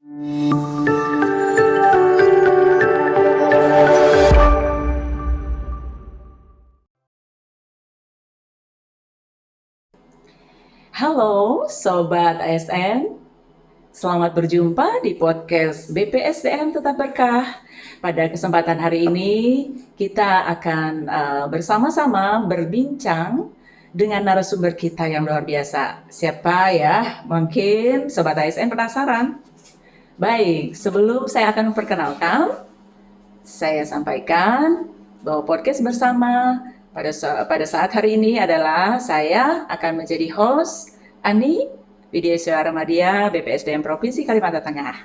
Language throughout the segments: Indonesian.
Halo Sobat ASN, selamat berjumpa di podcast BPSDM Tetap Berkah. Pada kesempatan hari ini kita akan bersama-sama berbincang dengan narasumber kita yang luar biasa. Siapa ya? Mungkin Sobat ASN penasaran? Baik, sebelum saya akan memperkenalkan, saya sampaikan bahwa podcast bersama pada saat hari ini adalah saya akan menjadi host Ani Widya Ramadia BPSDM Provinsi Kalimantan Tengah.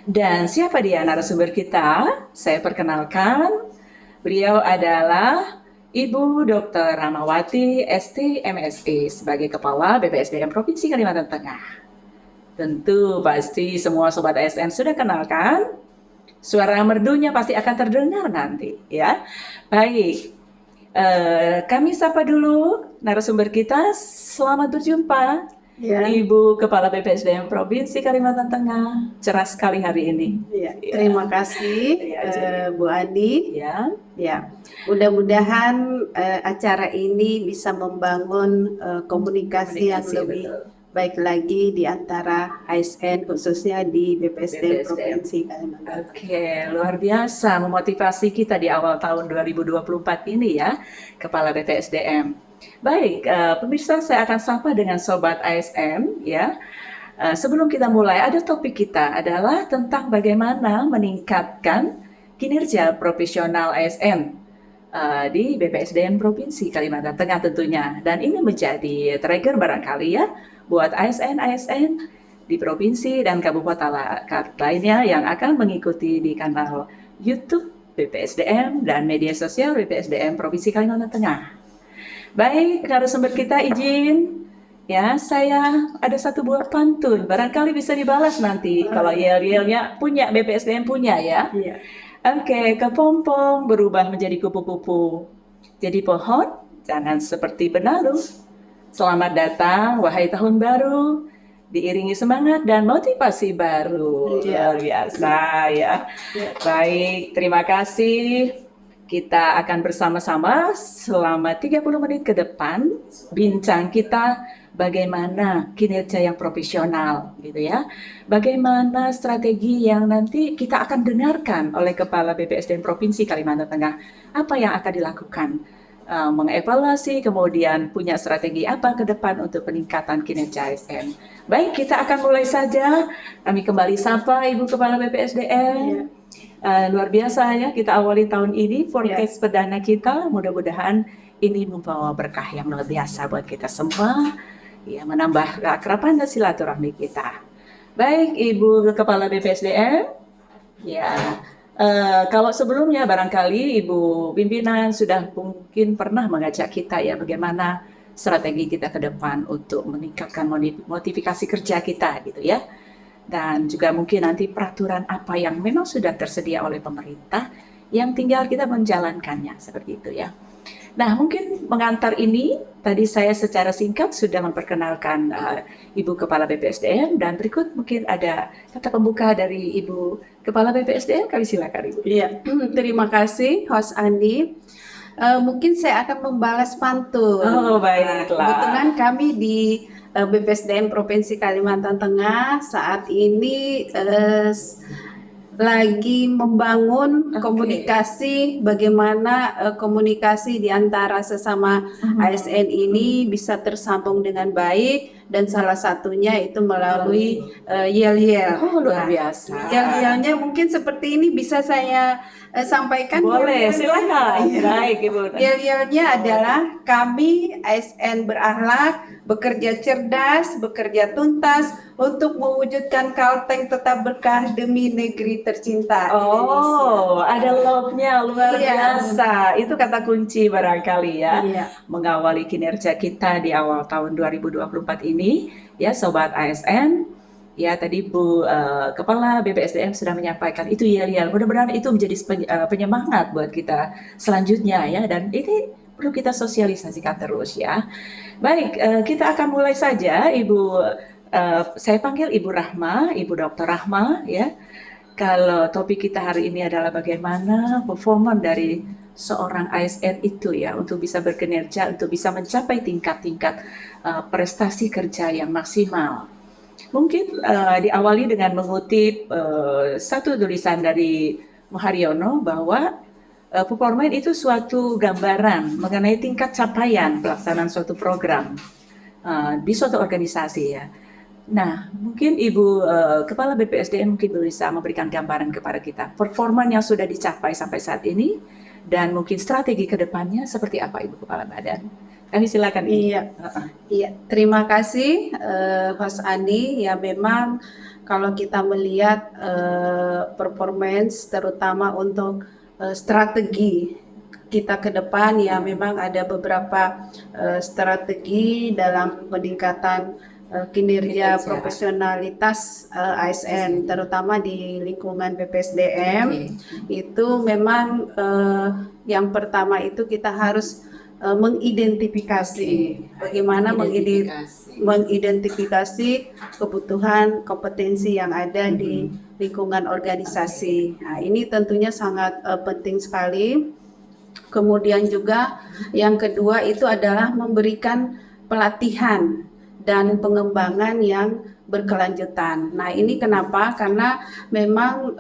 Dan siapa dia narasumber kita? Saya perkenalkan, beliau adalah Ibu Dr. Ramawati ST MSI sebagai Kepala BPSDM Provinsi Kalimantan Tengah. Tentu pasti semua Sobat ASN sudah kenalkan. Suara merdunya pasti akan terdengar nanti, ya. Baik, kami sapa dulu narasumber kita. Selamat berjumpa, Ya. Ibu Kepala BPSDM Provinsi Kalimantan Tengah. Cerah sekali hari ini. Ya. Terima kasih, Bu Adi. Ya. Ya, mudah-mudahan acara ini bisa membangun komunikasi yang lebih baik lagi di antara ASN khususnya di BPSDM Provinsi Kalimantan. Oke, luar biasa memotivasi kita di awal tahun 2024 ini ya, Kepala BPSDM. Baik, pemirsa, saya akan sapa dengan Sobat ASN ya. Sebelum kita mulai, ada topik kita adalah tentang bagaimana meningkatkan kinerja profesional ASN di BPSDM Provinsi Kalimantan Tengah tentunya. Dan ini menjadi trigger barangkali ya buat ASN di provinsi dan kabupaten lainnya yang akan mengikuti di kanal YouTube BPSDM dan media sosial BPSDM Provinsi Kalimantan Tengah. Baik, narasumber kita izin ya, saya ada satu buah pantun, barangkali bisa dibalas nanti kalau yel-yelnya punya BPSDM punya ya. Iya. Oke, kepompong berubah menjadi kupu-kupu. Jadi pohon jangan seperti benalu. Selamat datang wahai tahun baru, diiringi semangat dan motivasi baru. Luar biasa ya. Baik, terima kasih. Kita akan bersama-sama selama 30 menit ke depan bincang kita bagaimana kinerja yang profesional gitu ya. Bagaimana strategi yang nanti kita akan dengarkan oleh Kepala BPSDM Provinsi Kalimantan Tengah. Apa yang akan dilakukan? Mengevaluasi, kemudian punya strategi apa ke depan untuk peningkatan kinerja ASN. Baik, kita akan mulai saja. Kami kembali sapa Ibu Kepala BPSDM. Luar biasa ya, kita awali tahun ini forecast perdana kita. Mudah-mudahan ini membawa berkah yang luar biasa buat kita semua, ya, menambah keakraban dan silaturahmi kita. Baik, Ibu Kepala BPSDM, ya. Kalau sebelumnya barangkali Ibu pimpinan sudah mungkin pernah mengajak kita ya bagaimana strategi kita ke depan untuk meningkatkan motivasi kerja kita gitu ya. Dan juga mungkin nanti peraturan apa yang memang sudah tersedia oleh pemerintah yang tinggal kita menjalankannya seperti itu ya. Nah, mungkin mengantar ini tadi saya secara singkat sudah memperkenalkan Ibu Kepala BPSDM dan berikut mungkin ada kata pembuka dari Ibu Kepala BPSDM. Kami silakan Ibu. Iya, terima kasih host Andi. Mungkin saya akan membalas pantun. Oh, baiklah. Kebetulan kami di BPSDM Provinsi Kalimantan Tengah saat ini lagi membangun komunikasi, bagaimana komunikasi di antara sesama ASN ini bisa tersambung dengan baik, dan salah satunya itu melalui yel-yel. Oh, luar biasa. Yel-yelnya mungkin seperti ini, bisa saya sampaikan? Boleh, silakan. Baik, Ibu. Yel-yelnya adalah kami ASN berakhlak, bekerja cerdas, bekerja tuntas untuk mewujudkan Kalteng tetap berkah demi negeri tercinta. Oh, ada love-nya luar biasa. Itu kata kunci barangkali ya. Iya. Mengawali kinerja kita di awal tahun 2024 ini ya Sobat ASN. Ya tadi Bu Kepala BPSDM sudah menyampaikan itu ya. Mudah-mudahan itu menjadi penyemangat buat kita selanjutnya ya, dan ini perlu kita sosialisasikan terus ya. Baik, kita akan mulai saja Ibu Saya panggil Ibu Rahma, Ibu Dr. Rahma ya. Kalau topik kita hari ini adalah bagaimana performa dari seorang ASN itu ya untuk bisa berkinerja, untuk bisa mencapai tingkat-tingkat prestasi kerja yang maksimal. Mungkin diawali dengan mengutip satu tulisan dari Muharyono bahwa performa itu suatu gambaran mengenai tingkat capaian pelaksanaan suatu program di suatu organisasi ya. Nah, mungkin Ibu Kepala BPSDM mungkin bisa memberikan gambaran kepada kita performa yang sudah dicapai sampai saat ini dan mungkin strategi ke depannya seperti apa Ibu Kepala Badan. Kami silakan. Iya, iya. Terima kasih, Mas Andi. Ya, memang kalau kita melihat performance, terutama untuk strategi kita ke depan, ya memang ada beberapa strategi dalam peningkatan kinerja profesionalitas ASN, terutama di lingkungan BPSDM. Itu memang yang pertama itu kita harus mengidentifikasi bagaimana mengidentifikasi kebutuhan kompetensi yang ada di lingkungan organisasi. Nah, ini tentunya sangat penting sekali. Kemudian juga yang kedua itu adalah memberikan pelatihan dan pengembangan yang berkelanjutan. Nah, ini kenapa? Karena memang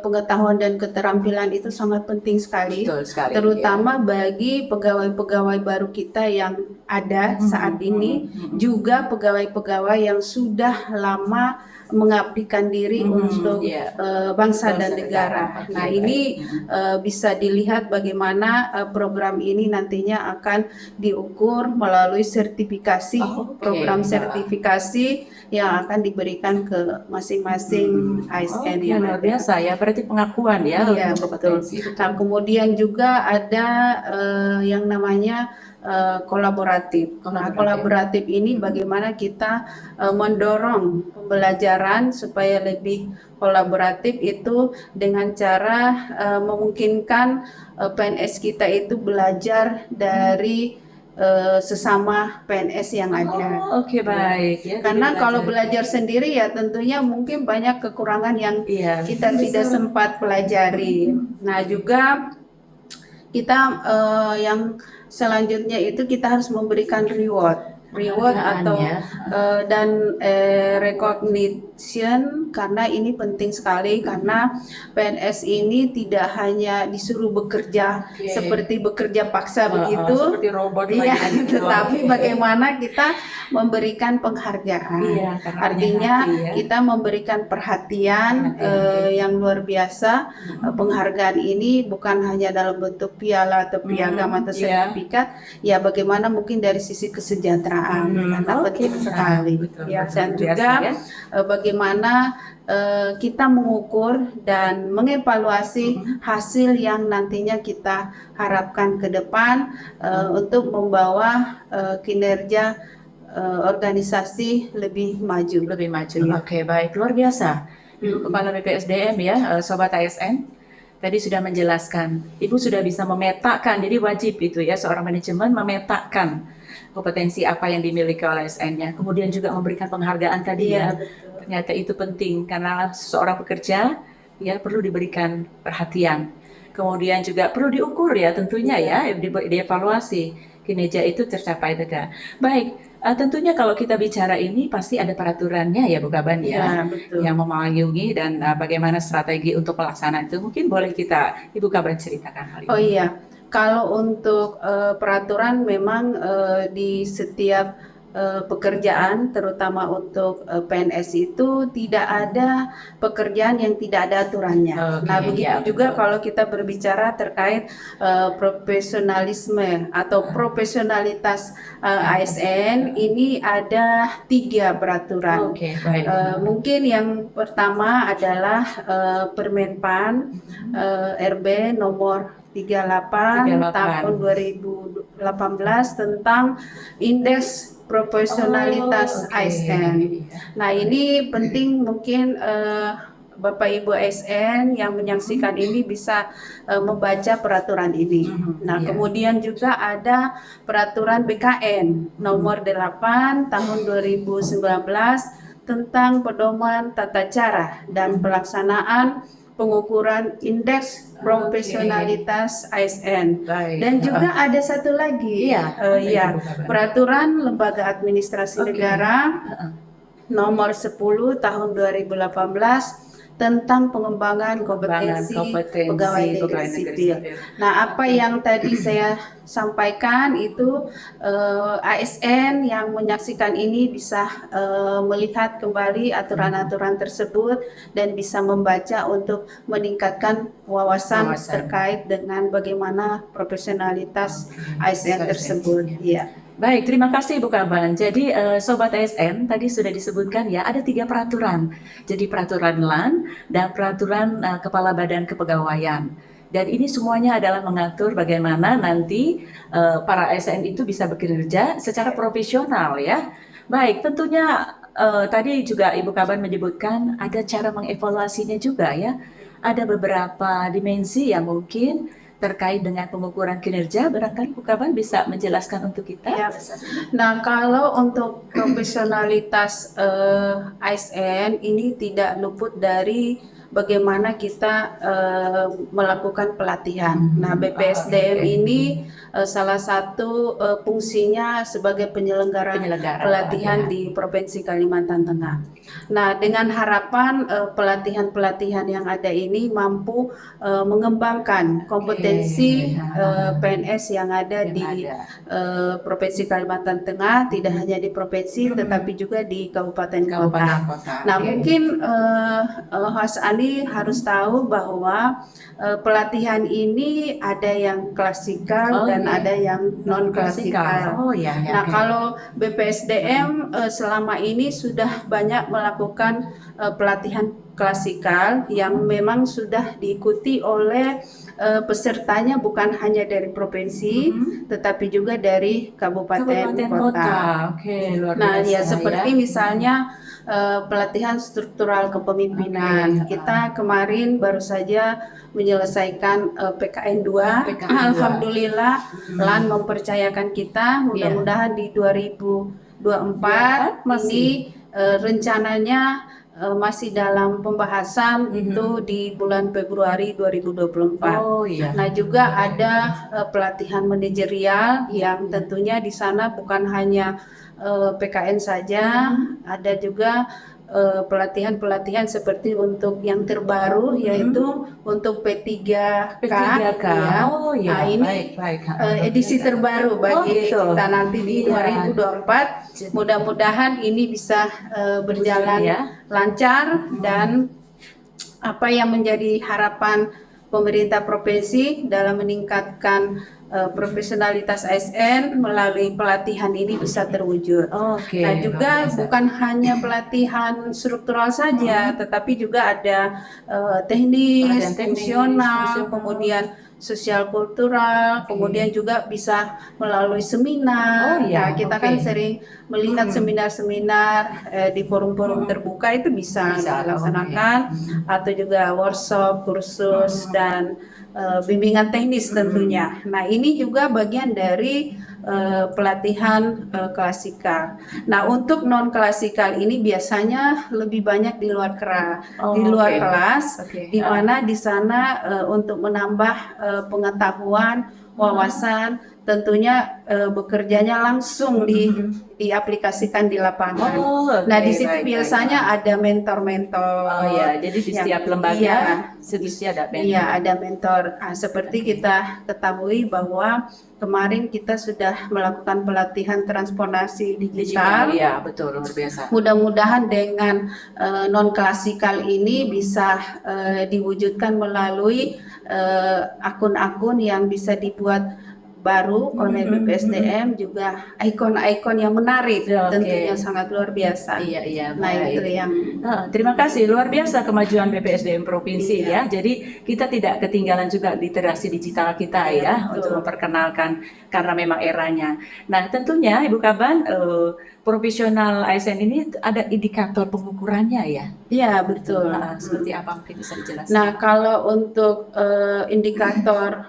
pengetahuan dan keterampilan itu sangat penting sekali, terutama bagi pegawai-pegawai baru kita yang ada saat ini, juga pegawai-pegawai yang sudah lama mengabdikan diri untuk bangsa dan negara. Nah, ini bisa dilihat bagaimana program ini nantinya akan diukur melalui sertifikasi, program sertifikasi yang akan diberikan ke masing-masing ASN yang luar biasa ya, berarti pengakuan ya. Iya, betul. Nah, kemudian juga ada yang namanya kolaboratif. Nah, kolaboratif ini bagaimana kita mendorong pembelajaran supaya lebih kolaboratif itu dengan cara memungkinkan PNS kita itu belajar dari sesama PNS yang ada. Oke, baik ya. Karena kalau belajar sendiri ya tentunya mungkin banyak kekurangan yang kita tidak sempat pelajari. Nah, juga kita yang selanjutnya itu kita harus memberikan reward atau dan recognition, karena ini penting sekali karena PNS ini tidak hanya disuruh bekerja seperti bekerja paksa begitu, seperti robot tetapi bagaimana kita memberikan penghargaan. Artinya kita memberikan perhatian yang luar biasa. Penghargaan ini bukan hanya dalam bentuk piala atau piagam atau sertifikat, ya bagaimana mungkin dari sisi kesejahteraan, karena penting sekali. Ya, dan juga bagaimana kita mengukur dan mengevaluasi hasil yang nantinya kita harapkan ke depan untuk membawa kinerja organisasi lebih maju. Oke, baik, luar biasa. Ibu Kepala BPSDM ya, Sobat ASN, tadi sudah menjelaskan, Ibu sudah bisa memetakan, jadi wajib itu ya seorang manajemen memetakan kompetensi apa yang dimiliki oleh ASN-nya, kemudian juga memberikan penghargaan tadi ya. Ternyata itu penting karena seseorang pekerja ya perlu diberikan perhatian, kemudian juga perlu diukur ya tentunya ya, dievaluasi kinerja itu tercapai tidak. Baik, tentunya kalau kita bicara ini pasti ada peraturannya ya Bu Kaban ya, yang memayungi dan bagaimana strategi untuk pelaksanaan itu, mungkin boleh kita Ibu Kaban ceritakan hal ini. Oh iya, kalau untuk peraturan memang di setiap pekerjaan, terutama untuk PNS itu tidak ada pekerjaan yang tidak ada aturannya. Nah, begitu juga kalau kita berbicara terkait profesionalisme atau profesionalitas ASN, ini ada 3 peraturan. Mungkin yang pertama adalah Permenpan RB nomor 38 tahun 2018 tentang indeks profesionalitas ASN. Nah, ini penting, mungkin Bapak Ibu ASN yang menyaksikan ini bisa membaca peraturan ini. Nah, kemudian juga ada peraturan BKN nomor 8 tahun 2019 tentang pedoman tata cara dan pelaksanaan pengukuran indeks profesionalitas ASN. Baik. Dan juga ada satu lagi, Iya, Ibu Kaban. peraturan Lembaga Administrasi Negara nomor 10 tahun 2018 tentang pengembangan kompetensi pegawai negeri sipil. Nah, apa yang tadi saya sampaikan itu ASN yang menyaksikan ini bisa melihat kembali aturan-aturan tersebut dan bisa membaca untuk meningkatkan wawasan terkait dengan bagaimana profesionalitas ASN tersebut. Ya. Baik, terima kasih Ibu Kaban. Jadi Sobat ASN tadi sudah disebutkan ya ada 3 peraturan. Jadi peraturan LAN dan peraturan Kepala Badan Kepegawaian. Dan ini semuanya adalah mengatur bagaimana nanti para ASN itu bisa bekerja secara profesional ya. Baik, tentunya tadi juga Ibu Kaban menyebutkan ada cara mengevaluasinya juga ya. Ada beberapa dimensi yang mungkin terkait dengan pengukuran kinerja, barangkali Bu Kaban bisa menjelaskan untuk kita? Ya. Nah, kalau untuk profesionalitas ASN ini tidak luput dari bagaimana kita melakukan pelatihan. Nah, BPSDM ini salah satu fungsinya sebagai penyelenggara pelatihan di Provinsi Kalimantan Tengah. Nah, dengan harapan pelatihan-pelatihan yang ada ini mampu mengembangkan kompetensi PNS yang ada di Provinsi Kalimantan Tengah, tidak hanya di provinsi tetapi juga di kabupaten kota. Nah, mungkin Mas Ali harus tahu bahwa pelatihan ini ada yang klasikal dan ada yang non klasikal. Nah, kalau BPSDM selama ini sudah banyak melakukan pelatihan klasikal yang memang sudah diikuti oleh pesertanya bukan hanya dari provinsi tetapi juga dari kabupaten kota. Luar biasa. Nah, ya seperti misalnya pelatihan struktural kepemimpinan. Kita kemarin baru saja menyelesaikan PKN 2. Alhamdulillah LAN mempercayakan kita. Mudah-mudahan di 2024 ini rencananya masih dalam pembahasan itu di bulan Februari 2024. Nah, juga ada pelatihan manajerial yang tentunya di sana bukan hanya PKN saja, ada juga pelatihan-pelatihan seperti untuk yang terbaru yaitu untuk P3K. Ya. Nah, ini edisi terbaru bagi kita nanti di 2024. Mudah-mudahan ini bisa berjalan lancar dan apa yang menjadi harapan pemerintah provinsi dalam meningkatkan profesionalitas ASN melalui pelatihan ini bisa terwujud. Nah, juga bukan hanya pelatihan struktural saja, tetapi juga ada teknis, fungsional, kemudian sosial kultural, kemudian juga bisa melalui seminar. Nah, kita kan sering melihat seminar-seminar di forum-forum terbuka itu bisa dilaksanakan, atau juga workshop, kursus, dan bimbingan teknis tentunya. Nah, ini juga bagian dari pelatihan klasikal. Nah, untuk non klasikal ini biasanya lebih banyak di luar kelas, di mana di sana untuk menambah pengetahuan, wawasan, tentunya bekerjanya langsung diaplikasikan di lapangan. Nah, di situ biasanya ada mentor-mentor. Jadi di setiap lembaga ada mentor. Iya, ada mentor. Nah, seperti kita ketahui bahwa kemarin kita sudah melakukan pelatihan transformasi digital. Iya, betul, luar biasa. Mudah-mudahan dengan non klasikal ini bisa diwujudkan melalui akun-akun yang bisa dibuat baru oleh BPSDM, juga ikon-ikon yang menarik, tentunya sangat luar biasa. Nah, itu yang terima kasih, luar biasa kemajuan BPSDM provinsi ya. Jadi kita tidak ketinggalan juga literasi digital kita untuk memperkenalkan karena memang eranya. Nah, tentunya Ibu Kaban, profesional ASN ini ada indikator pengukurannya ya? Iya, betul. Seperti apa mungkin bisa dijelaskan? Nah, kalau untuk indikator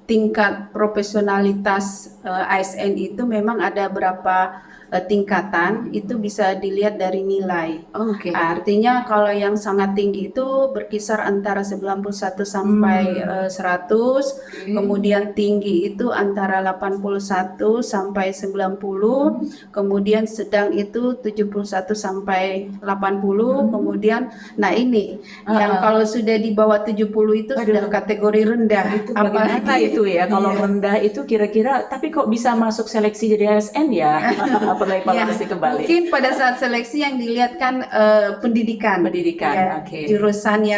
tingkat profesionalitas ASN itu memang ada berapa tingkatan, itu bisa dilihat dari nilai. Oke. Artinya kalau yang sangat tinggi itu berkisar antara 91 sampai 100, kemudian tinggi itu antara 81 sampai 90, kemudian sedang itu 71 sampai 80, kemudian nah ini yang kalau sudah di bawah 70 itu sudah kategori rendah. Itu bagaimana itu ya? Kalau rendah itu kira-kira, tapi kok bisa masuk seleksi jadi ASN ya? Perlu evaluasi kembali. Mungkin pada saat seleksi yang dilihat kan pendidikan, Pendidikan, jurusan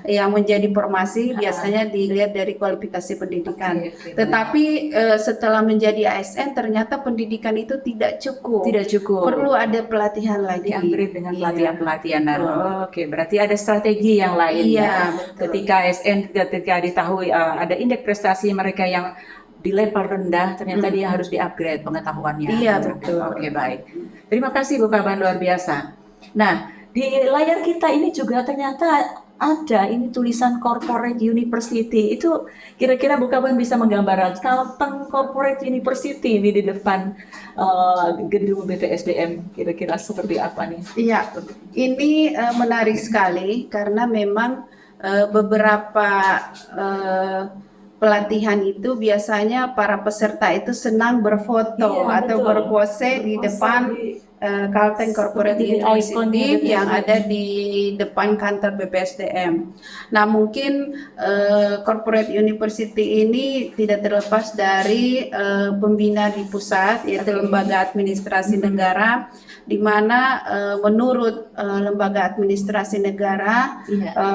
yang menjadi formasi biasanya dilihat dari kualifikasi pendidikan. Tetapi setelah menjadi ASN ternyata pendidikan itu tidak cukup. Tidak cukup. Perlu ada pelatihan lagi. Di-upgrade dengan pelatihan-pelatihan. Oke, berarti ada strategi yang lain ya. Ketika ASN ketika diketahui ada indeks prestasi mereka yang di level rendah, ternyata dia harus di-upgrade pengetahuannya. Iya, betul. Oke, baik. Terima kasih Bu Kaban, luar biasa. Nah, di layar kita ini juga ternyata ada ini tulisan Corporate University. Itu kira-kira Bu Kaban bisa menggambarkan Kalteng Corporate University ini di depan gedung BPSDM. Kira-kira seperti apa nih? Iya, ini menarik sekali karena memang beberapa pelatihan itu biasanya para peserta itu senang berfoto atau berpose di depan Kalteng Corporate University yang ada di depan kantor BPSDM. Nah, mungkin Corporate University ini tidak terlepas dari pembina di pusat, yaitu Lembaga Administrasi Negara, di mana menurut Lembaga Administrasi Negara,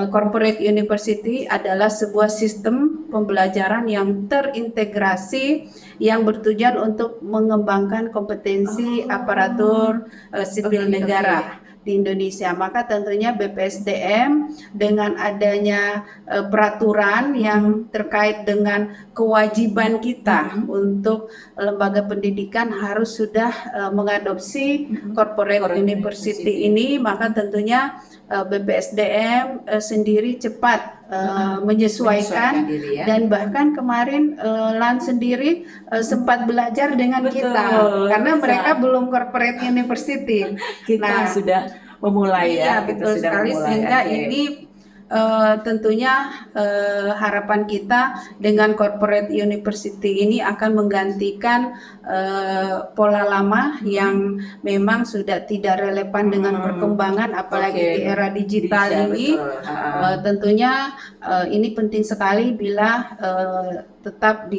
Corporate University adalah sebuah sistem pembelajaran yang terintegrasi yang bertujuan untuk mengembangkan kompetensi aparatur sipil negara di Indonesia. Maka tentunya BPSDM dengan adanya peraturan yang terkait dengan kewajiban kita untuk lembaga pendidikan harus sudah mengadopsi Corporate University ini, maka tentunya BPSDM sendiri cepat menyesuaikan dan bahkan kemarin LAN sendiri sempat belajar dengan kita karena mereka belum Corporate University. Kita sudah memulai ya, betul sekali, sehingga ini tentunya harapan kita dengan Corporate University ini akan menggantikan pola lama yang memang sudah tidak relevan dengan perkembangan, apalagi di era digital ini. Tentunya ini penting sekali bila tetap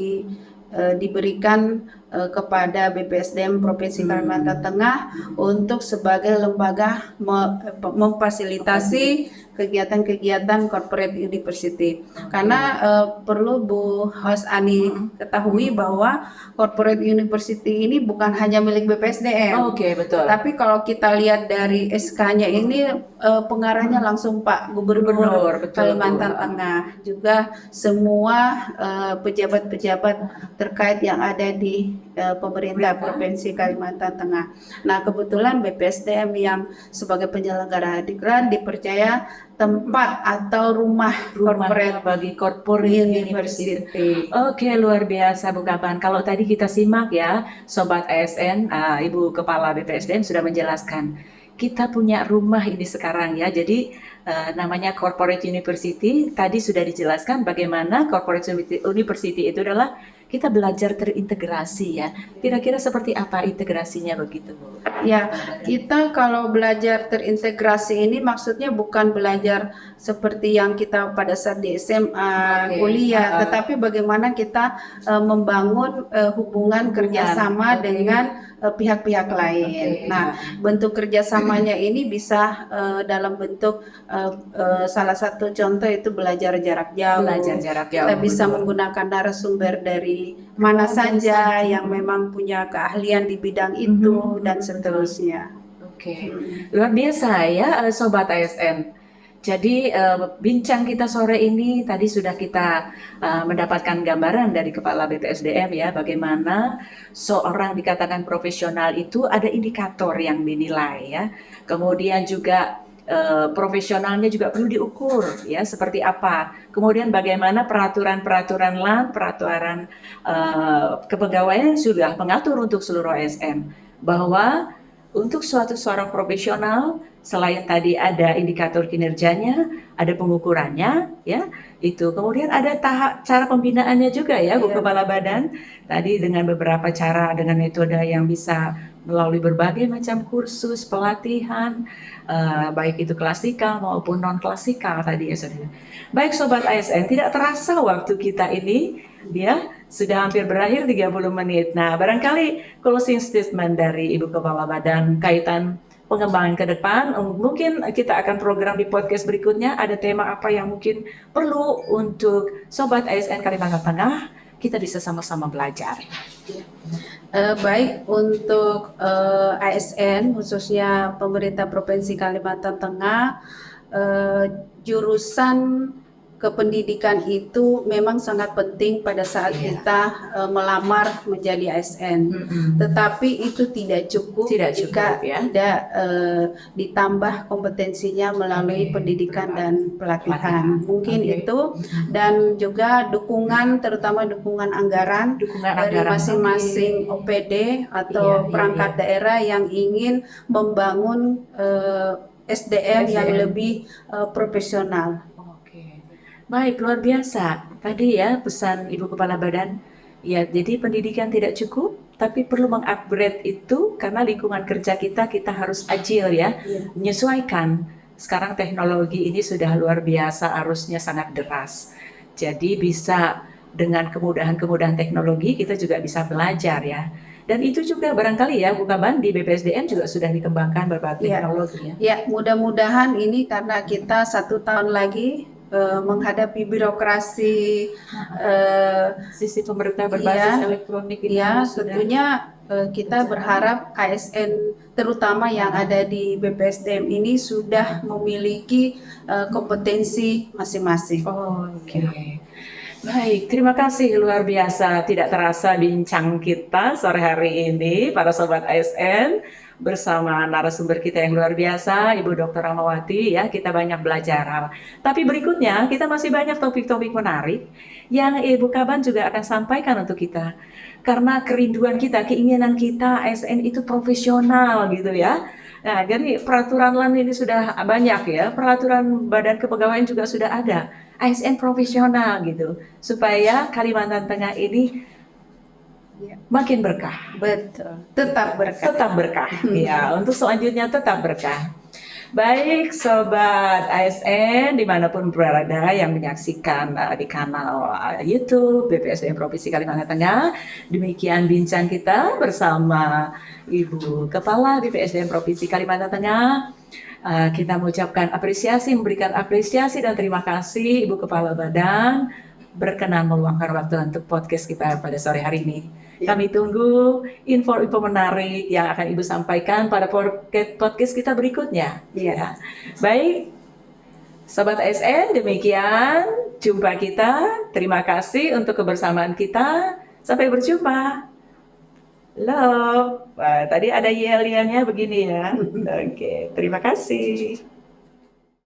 diberikan kepada BPSDM Provinsi Kalimantan Tengah untuk sebagai lembaga memfasilitasi kegiatan-kegiatan Corporate University. Karena perlu Bu Host Ani ketahui bahwa Corporate University ini bukan hanya milik BPSDM. Oke, betul. Tapi kalau kita lihat dari SK-nya ini pengarahnya langsung Pak Gubernur Kalimantan Tengah, juga semua pejabat-pejabat terkait yang ada di pemerintah Provinsi Kalimantan Tengah. Nah, kebetulan BPSDM yang sebagai penyelenggara diklat dipercaya tempat atau rumah corporate bagi Corporate University. Oke, luar biasa Bu Kaban. Kalau tadi kita simak ya, Sobat ASN, Ibu Kepala BPSDM sudah menjelaskan. Kita punya rumah ini sekarang ya, jadi namanya Corporate University. Tadi sudah dijelaskan bagaimana Corporate University itu adalah kita belajar terintegrasi ya. Kira-kira seperti apa integrasinya begitu Bu? Ya, kita kalau belajar terintegrasi ini maksudnya bukan belajar seperti yang kita pada saat di SMA, kuliah, tetapi bagaimana kita membangun hubungan kerjasama dengan pihak-pihak lain. Nah, bentuk kerjasamanya ini bisa dalam bentuk salah satu contoh itu belajar jarak jauh. Kita bisa menggunakan narasumber dari mana saja yang memang punya keahlian di bidang itu dan seterusnya. Oke, luar biasa ya Sobat ASN. Jadi bincang kita sore ini tadi sudah kita mendapatkan gambaran dari Kepala BPSDM ya, bagaimana seorang dikatakan profesional itu ada indikator yang dinilai ya. Kemudian juga profesionalnya juga perlu diukur ya seperti apa. Kemudian bagaimana peraturan-peraturan LAN, peraturan kepegawaian sudah mengatur untuk seluruh ASN bahwa untuk suatu seorang profesional selain tadi ada indikator kinerjanya, ada pengukurannya ya, itu. Kemudian ada tahap cara pembinaannya juga ya, Bu Kepala Badan. Tadi dengan beberapa cara dengan metode yang bisa melalui berbagai macam kursus, pelatihan, baik itu klasikal maupun non klasikal tadi ya saudara. Baik sobat ASN, tidak terasa waktu kita ini ya sudah hampir berakhir 30 menit. Nah, barangkali closing statement dari Ibu Kepala Badan kaitan pengembangan ke depan, mungkin kita akan program di podcast berikutnya ada tema apa yang mungkin perlu untuk sobat ASN Kalimantan Tengah kita bisa sama-sama belajar. Baik untuk ASN khususnya pemerintah Provinsi Kalimantan Tengah, jurusan kependidikan itu memang sangat penting pada saat kita melamar menjadi ASN. Tetapi itu tidak cukup jika tidak ditambah kompetensinya melalui pendidikan dan pelatihan. Mungkin itu, dan juga dukungan, terutama dukungan anggaran dari masing-masing OPD atau perangkat daerah yang ingin membangun SDM yang lebih profesional. Baik, luar biasa. Tadi ya pesan Ibu Kepala Badan. Ya, jadi pendidikan tidak cukup, tapi perlu mengupgrade itu karena lingkungan kerja kita harus agile ya, menyesuaikan. Sekarang teknologi ini sudah luar biasa, arusnya sangat deras. Jadi bisa dengan kemudahan-kemudahan teknologi kita juga bisa belajar ya. Dan itu juga barangkali ya Bu Kaban di BPSDM juga sudah dikembangkan berbagai teknologi ya. Ya, mudah-mudahan ini karena kita 1 tahun lagi menghadapi birokrasi sistem pemerintah berbasis elektronik ini tentunya kita berharap ASN terutama yang ada di BPSDM ini sudah memiliki kompetensi masing-masing. Baik, terima kasih luar biasa. Tidak terasa bincang kita sore hari ini para sobat ASN bersama narasumber kita yang luar biasa, Ibu Dr. Rahmawati ya, kita banyak belajar. Tapi berikutnya kita masih banyak topik-topik menarik yang Ibu Kaban juga akan sampaikan untuk kita. Karena kerinduan kita, keinginan kita ASN itu profesional gitu ya. Nah, jadi peraturan LAN ini sudah banyak ya, peraturan Badan Kepegawaian juga sudah ada. ASN profesional gitu, supaya Kalimantan Tengah ini makin berkah. Betul, tetap berkah. Tetap berkah. Ya, untuk selanjutnya tetap berkah. Baik sobat ASN dimanapun berada yang menyaksikan di kanal YouTube BPSDM Provinsi Kalimantan Tengah, demikian bincang kita bersama Ibu Kepala BPSDM Provinsi Kalimantan Tengah. Kita mengucapkan apresiasi, memberikan apresiasi dan terima kasih Ibu Kepala Badan berkenan meluangkan waktu untuk podcast kita pada sore hari ini. Kami tunggu info-info menarik yang akan Ibu sampaikan pada podcast kita berikutnya. Ya. Baik, Sobat ASN, demikian jumpa kita. Terima kasih untuk kebersamaan kita. Sampai berjumpa. Love. Tadi ada yel-yelnya begini ya. Oke, terima kasih.